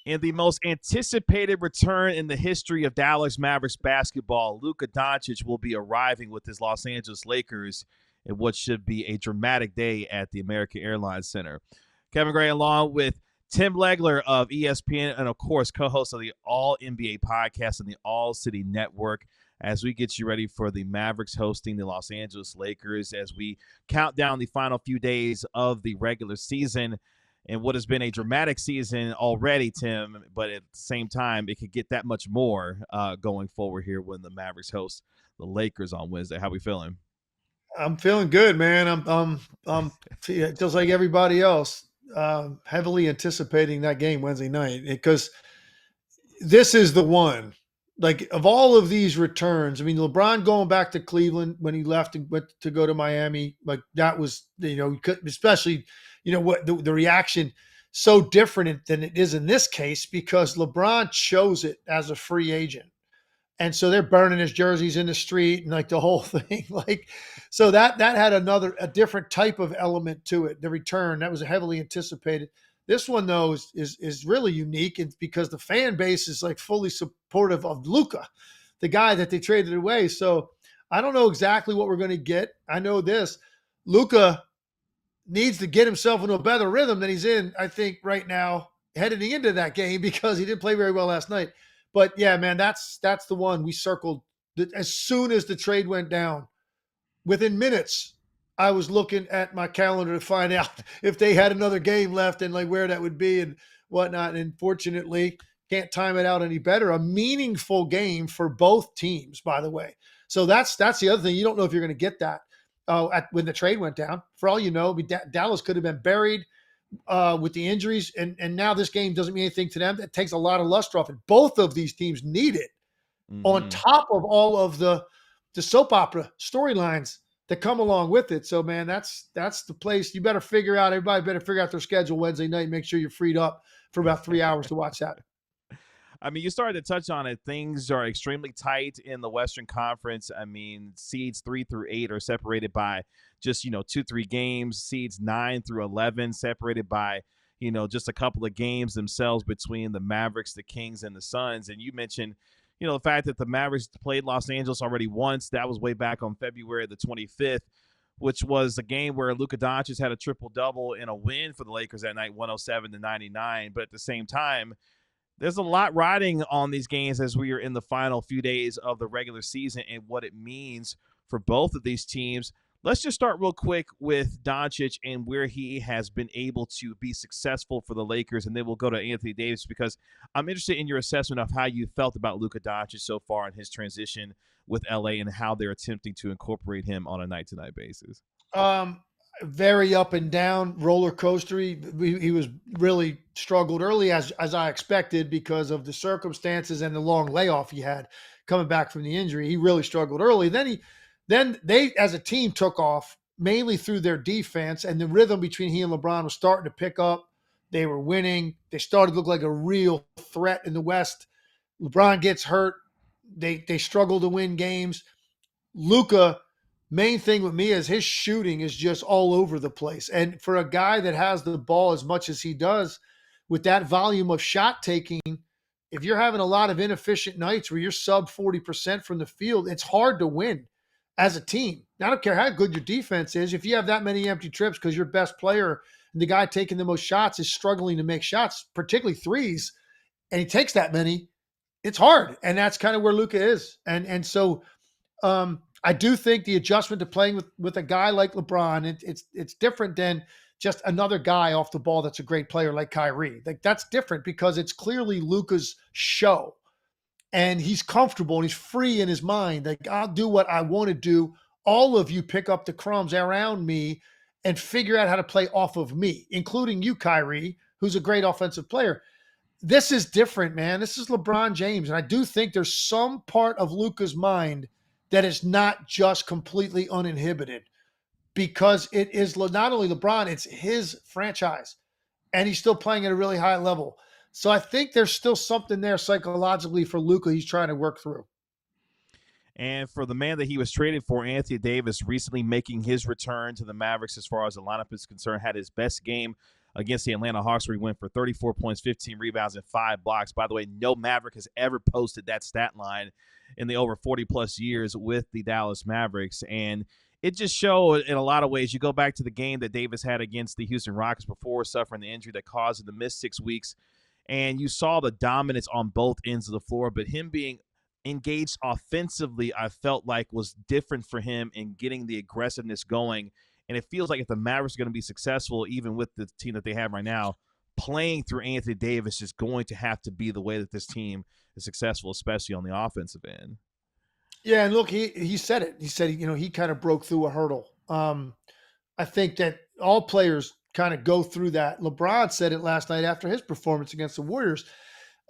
In the most anticipated return in the history of Dallas Mavericks basketball, Luka Doncic will be arriving with his Los Angeles Lakers in what should be a dramatic day at the American Airlines Center. Kevin Gray, along with Tim Legler of ESPN, and of course, co-host of the All NBA podcast and the All City Network, as we get you ready for the Mavericks hosting the Los Angeles Lakers as we count down the final few days of the regular season and what has been a dramatic season already, Tim, but at the same time, it could get that much more going forward here when the Mavericks host the Lakers on Wednesday. How we feeling? I'm feeling good, man. I'm just like everybody else, heavily anticipating that game Wednesday night because this is the one. Like of all of these returns, I mean, LeBron going back to Cleveland when he left and went to go to Miami, like that was, especially, what the reaction so different than it is in this case because LeBron chose it as a free agent. And so they're burning his jerseys in the street and like the whole thing. Like, so that had a different type of element to it. The return that was heavily anticipated. This one though is really unique, and because the fan base is like fully supportive of Luka, the guy that they traded away. So I don't know exactly what we're going to get. I know this: Luka needs to get himself into a better rhythm than he's in, I think, right now, heading into that game because he didn't play very well last night. But yeah, man, that's the one we circled as soon as the trade went down. Within minutes, I was looking at my calendar to find out if they had another game left and like where that would be and whatnot. And fortunately, can't time it out any better. A meaningful game for both teams, by the way. So that's the other thing. You don't know if you're going to get that when the trade went down. For all you know, Dallas could have been buried with the injuries, and now this game doesn't mean anything to them. That takes a lot of luster off it. Both of these teams need it on top of all of the soap opera storylines that come along with it. So, man, that's the place. You better figure out. Everybody better figure out their schedule Wednesday night. Make sure you're freed up for about 3 hours to watch that. I mean, you started to touch on it. Things are extremely tight in the Western Conference. I mean, seeds 3 through 8 are separated by just, 2, 3 games. Seeds 9 through 11 separated by, just a couple of games themselves between the Mavericks, the Kings, and the Suns. And you mentioned, the fact that the Mavericks played Los Angeles already once. That was way back on February the 25th, which was a game where Luka Doncic had a triple-double in a win for the Lakers that night, 107-99. But at the same time, there's a lot riding on these games as we are in the final few days of the regular season and what it means for both of these teams. Let's just start real quick with Doncic and where he has been able to be successful for the Lakers, and then we'll go to Anthony Davis because I'm interested in your assessment of how you felt about Luka Doncic so far in his transition with LA and how they're attempting to incorporate him on a night-to-night basis. Very up and down roller coaster. He was really struggled early as I expected because of the circumstances and the long layoff he had coming back from the injury. He really struggled early. Then they as a team took off mainly through their defense, and the rhythm between he and LeBron was starting to pick up. They were winning. They started to look like a real threat in the West. LeBron gets hurt. They struggle to win games. Luka, main thing with me is his shooting is just all over the place. And for a guy that has the ball as much as he does with that volume of shot taking, if you're having a lot of inefficient nights where you're sub 40% from the field, it's hard to win as a team. I don't care how good your defense is. If you have that many empty trips because your best player and the guy taking the most shots is struggling to make shots, particularly threes, and he takes that many, it's hard. And that's kind of where Luka is. And so I do think the adjustment to playing with a guy like LeBron, it's different than just another guy off the ball that's a great player like Kyrie. Like that's different because it's clearly Luka's show, and he's comfortable and he's free in his mind. Like I'll do what I want to do. All of you pick up the crumbs around me and figure out how to play off of me, including you, Kyrie, who's a great offensive player. This is different, man. This is LeBron James, and I do think there's some part of Luka's mind that is not just completely uninhibited because it is not only LeBron, it's his franchise, and he's still playing at a really high level. So I think there's still something there psychologically for Luka he's trying to work through. And for the man that he was traded for, Anthony Davis, recently making his return to the Mavericks as far as the lineup is concerned, had his best game against the Atlanta Hawks, where he went for 34 points, 15 rebounds, and 5 blocks. By the way, no Maverick has ever posted that stat line in the over 40-plus years with the Dallas Mavericks. And it just showed in a lot of ways. You go back to the game that Davis had against the Houston Rockets before suffering the injury that caused him to miss 6 weeks, and you saw the dominance on both ends of the floor. But him being engaged offensively, I felt like was different for him in getting the aggressiveness going. And it feels like if the Mavericks are going to be successful, even with the team that they have right now, playing through Anthony Davis is going to have to be the way that this team is successful, especially on the offensive end. Yeah, and look, he said it. He said, he kind of broke through a hurdle. I think that all players kind of go through that. LeBron said it last night after his performance against the Warriors.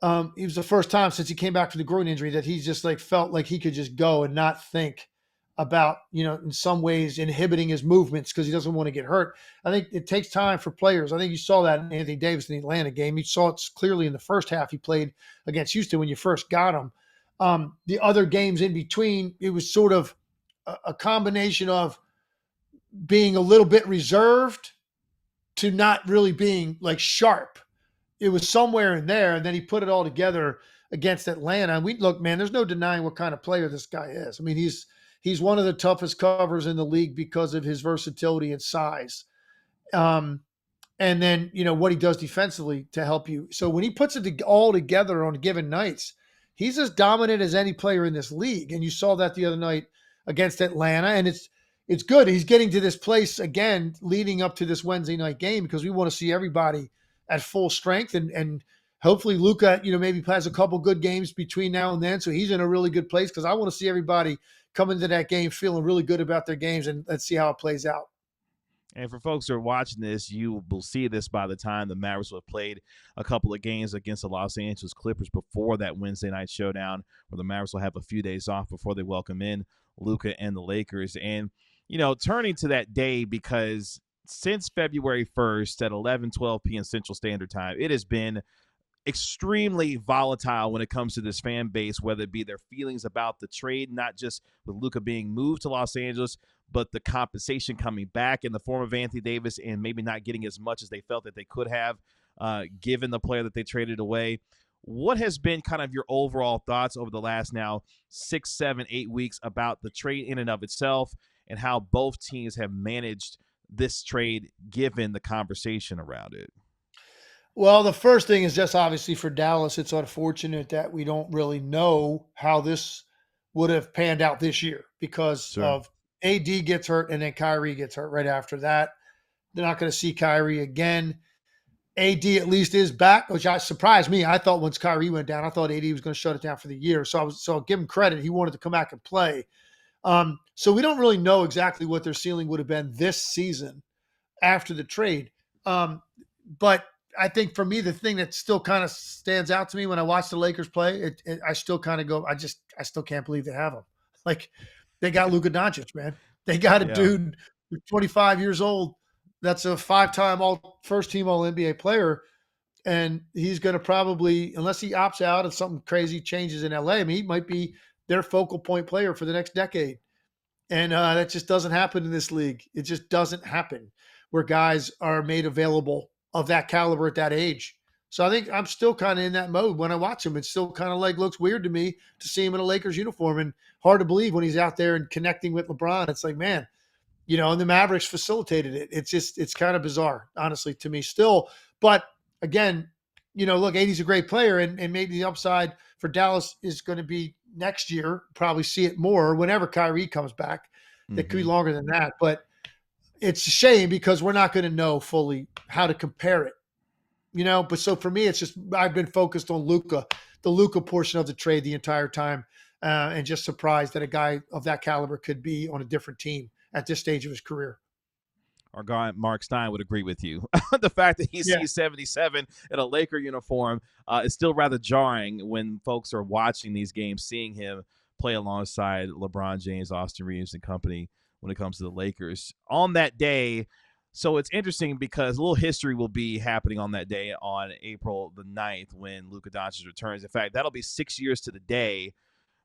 It was the first time since he came back from the groin injury that he just felt like he could just go and not think about, in some ways inhibiting his movements because he doesn't want to get hurt. I think it takes time for players. I think you saw that in Anthony Davis in the Atlanta game. You saw it clearly in the first half he played against Houston when you first got him. The other games in between, it was sort of a combination of being a little bit reserved to not really being sharp. It was somewhere in there, and then he put it all together against Atlanta. And look, man, there's no denying what kind of player this guy is. I mean, he's one of the toughest covers in the league because of his versatility and size. And then, what he does defensively to help you. So when he puts it all together on given nights, he's as dominant as any player in this league. And you saw that the other night against Atlanta. And it's good. He's getting to this place again, leading up to this Wednesday night game, because we want to see everybody at full strength. And hopefully Luka, maybe plays a couple good games between now and then. So he's in a really good place, because I want to see everybody come into that game feeling really good about their games, and let's see how it plays out. And for folks who are watching this, you will see this by the time the Mavericks will have played a couple of games against the Los Angeles Clippers before that Wednesday night showdown, where the Mavericks will have a few days off before they welcome in Luka and the Lakers. And, turning to that day, because since February 1st at 11:12 p.m. Central Standard Time, it has been extremely volatile when it comes to this fan base, whether it be their feelings about the trade, not just with Luka being moved to Los Angeles, but the compensation coming back in the form of Anthony Davis and maybe not getting as much as they felt that they could have given the player that they traded away. What has been kind of your overall thoughts over the last now 6, 7, 8 weeks about the trade in and of itself, and how both teams have managed this trade given the conversation around it? Well, the first thing is just obviously for Dallas, it's unfortunate that we don't really know how this would have panned out this year because of AD gets hurt and then Kyrie gets hurt right after that. They're not going to see Kyrie again. AD at least is back, which surprised me. I thought once Kyrie went down, I thought AD was going to shut it down for the year. So I'll give him credit. He wanted to come back and play. So we don't really know exactly what their ceiling would have been this season after the trade. But I think for me, the thing that still kind of stands out to me when I watch the Lakers play, I still kind of go, I still can't believe they have him. They got Luka Doncic, man. They got a dude who's 25 years old. That's a 5-time first-team All-NBA player. And he's going to probably, unless he opts out and something crazy changes in LA, he might be their focal point player for the next decade. And that just doesn't happen in this league. It just doesn't happen where guys are made available of that caliber at that age. So I think I'm still kind of in that mode when I watch him. It's still kind of looks weird to me to see him in a Lakers uniform, and hard to believe when he's out there and connecting with LeBron. It's like, man, and the Mavericks facilitated it. It's kind of bizarre, honestly, to me still. But again, look, AD's a great player, and maybe the upside for Dallas is going to be next year. Probably see it more whenever Kyrie comes back. It could be longer than that, but it's a shame because we're not going to know fully how to compare it, But so for me, it's just I've been focused on Luka, the Luka portion of the trade the entire time, and just surprised that a guy of that caliber could be on a different team at this stage of his career. Our guy Mark Stein would agree with you. The fact that he sees 77 in a Laker uniform is still rather jarring when folks are watching these games, seeing him play alongside LeBron James, Austin Reeves, and company when it comes to the Lakers. On that day, so it's interesting because a little history will be happening on that day on April the 9th when Luka Doncic returns. In fact, that'll be 6 years to the day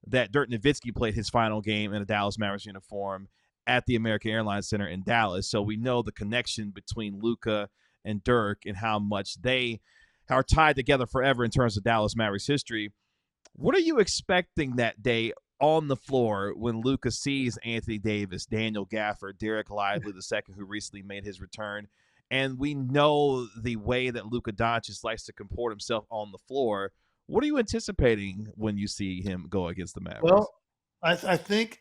that Dirk Nowitzki played his final game in a Dallas Mavericks uniform at the American Airlines Center in Dallas. So we know the connection between Luka and Dirk and how much they are tied together forever in terms of Dallas Mavericks history. What are you expecting that day on the floor when Luka sees Anthony Davis, Daniel Gafford, Derek Lively II, who recently made his return? And we know the way that Luka Doncic likes to comport himself on the floor. What are you anticipating when you see him go against the Mavericks? Well, I think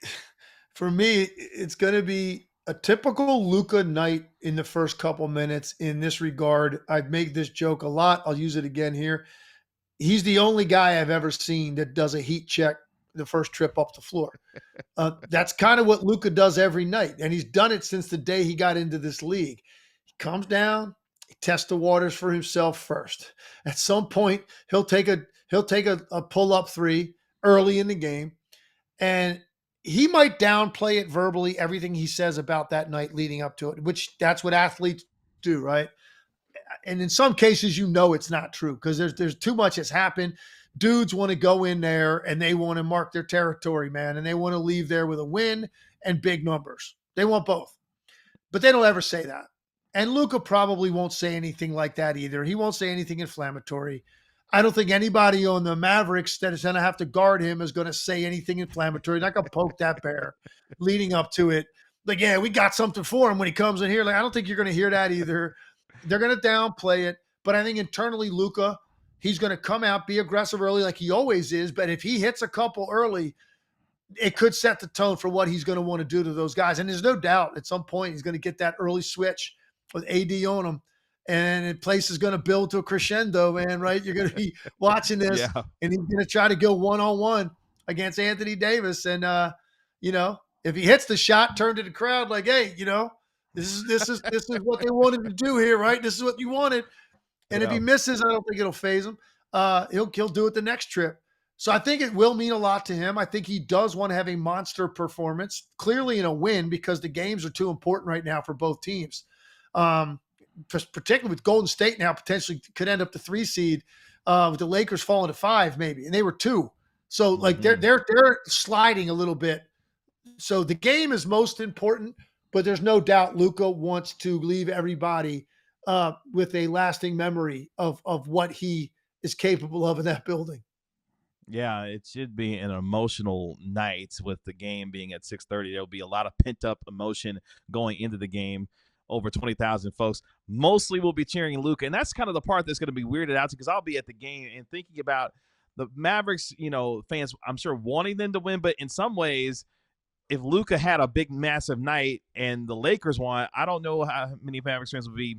for me, it's going to be a typical Luka night in the first couple minutes in this regard. I've made this joke a lot. I'll use it again here. He's the only guy I've ever seen that does a heat check the first trip up the floor. That's kind of what Luka does every night, and he's done it since the day he got into this league. He comes down, he tests the waters for himself first. At some point, he'll take a pull up three early in the game, and he might downplay it verbally, everything he says about that night leading up to it, which that's what athletes do, right? And in some cases, it's not true because there's too much has happened. Dudes want to go in there and they want to mark their territory, man, and they want to leave there with a win and big numbers. They want both, but they don't ever say that. And Luka probably won't say anything like that either. He won't say anything inflammatory. I don't think anybody on the Mavericks that is going to have to guard him is going to say anything inflammatory. Not going to poke that bear leading up to it. Like, yeah, we got something for him when he comes in here. Like, I don't think you're going to hear that either. They're going to downplay it. But I think internally, Luka, he's going to come out, be aggressive early like he always is. But if he hits a couple early, it could set the tone for what he's going to want to do to those guys. And there's no doubt at some point he's going to get that early switch with AD on him. And the place is going to build to a crescendo, man, right? You're going to be watching this, Yeah. and he's going to try to go one-on-one against Anthony Davis. And, if he hits the shot, turn to the crowd like, hey, this is what they wanted to do here, right? This is what you wanted. And if he misses, I don't think it'll phase him. He'll do it the next trip. So I think it will mean a lot to him. I think he does want to have a monster performance, clearly in a win, because the games are too important right now for both teams. Particularly with Golden State now potentially could end up the 3 seed, with the Lakers falling to 5 maybe, and they were 2. So like they're sliding a little bit. So the game is most important, but there's no doubt Luka wants to leave everybody with a lasting memory of what he is capable of in that building. Yeah, it should be an emotional night with the game being at 6:30. There'll be a lot of pent up emotion going into the game. Over 20,000 folks mostly will be cheering Luka, and that's kind of the part that's going to be weirded out because I'll be at the game and thinking about the Mavericks, fans, I'm sure wanting them to win, but in some ways, if Luka had a big, massive night and the Lakers won, I don't know how many Mavericks fans would be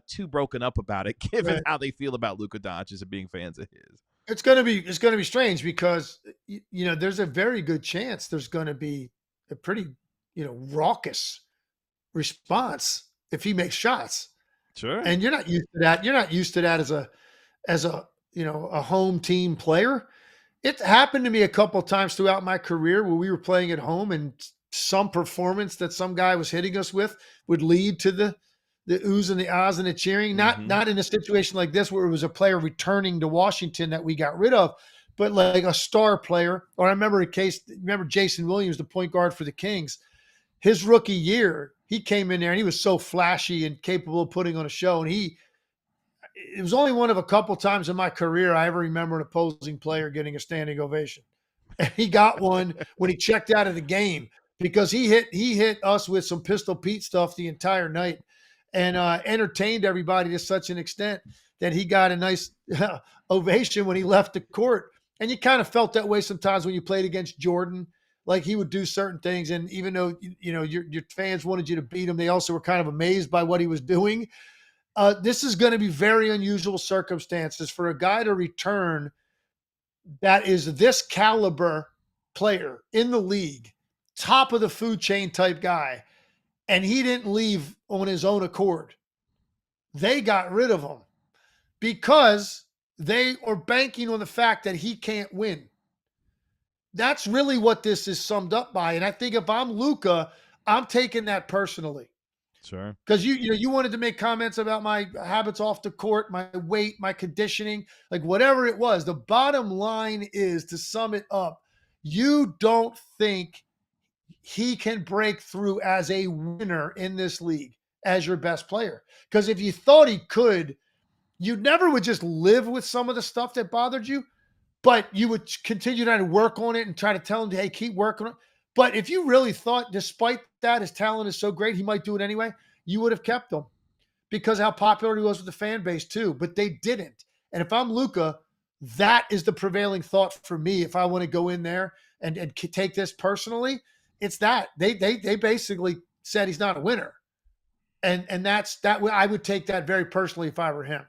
too broken up about it, given how they feel about Luka Doncic and being fans of his. It's going to be strange because there's a very good chance there's going to be a pretty raucous response if he makes shots. Sure. And you're not used to that. You're not used to that as a a home team player. It happened to me a couple of times throughout my career where we were playing at home and some performance that some guy was hitting us with would lead to the oohs and the ahs and the cheering. Not in a situation like this where it was a player returning to Washington that we got rid of, but like a star player. Or I remember remember Jason Williams, the point guard for the Kings, his rookie year, he came in there and he was so flashy and capable of putting on a show. And it was only one of a couple times in my career I ever remember an opposing player getting a standing ovation. And he got one when he checked out of the game because he hit us with some Pistol Pete stuff the entire night and entertained everybody to such an extent that he got a nice ovation when he left the court. And you kind of felt that way sometimes when you played against Jordan. Like he would do certain things, and even though your fans wanted you to beat him, they also were kind of amazed by what he was doing. This is going to be very unusual circumstances for a guy to return that is this caliber player in the league, top of the food chain type guy, and he didn't leave on his own accord. They got rid of him because they are banking on the fact that he can't win. That's really what this is summed up by. And I think if I'm Luka, I'm taking that personally. Sure. Because you wanted to make comments about my habits off the court, my weight, my conditioning, like whatever it was. The bottom line is, to sum it up, you don't think he can break through as a winner in this league. as your best player. Because if you thought he could, you never would just live with some of the stuff that bothered you, but you would continue to work on it and try to tell him, hey, keep working on it. But if you really thought, despite that, his talent is so great, he might do it anyway, you would have kept him because how popular he was with the fan base too. But they didn't. And if I'm Luka, that is the prevailing thought for me. If I want to go in there and take this personally, it's that they basically said he's not a winner, and that's that. I would take that very personally if I were him.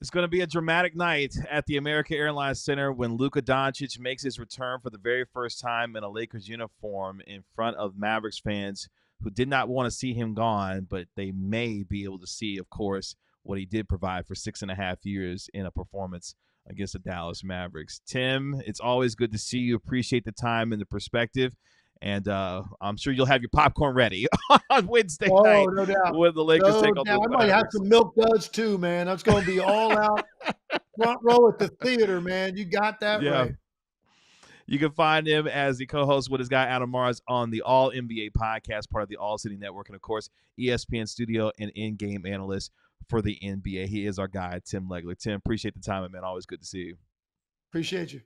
It's going to be a dramatic night at the American Airlines Center when Luka Doncic makes his return for the very first time in a Lakers uniform in front of Mavericks fans who did not want to see him gone, but they may be able to see, of course, what he did provide for 6.5 years in a performance against the Dallas Mavericks. Tim, it's always good to see you. Appreciate the time and the perspective. And I'm sure you'll have your popcorn ready on Wednesday night No doubt. when the Lakers No take on doubt. the I might have Mavericks. some milk duds too, man. It's going to be all out front row at the theater, man. You got that Yeah. right. You can find him as the co-host with his guy Adam Mars on the All NBA podcast, part of the All City Network, and of course, ESPN studio and in-game analyst for the NBA. He is our guy, Tim Legler. Tim, appreciate the time, man. Always good to see you. Appreciate you.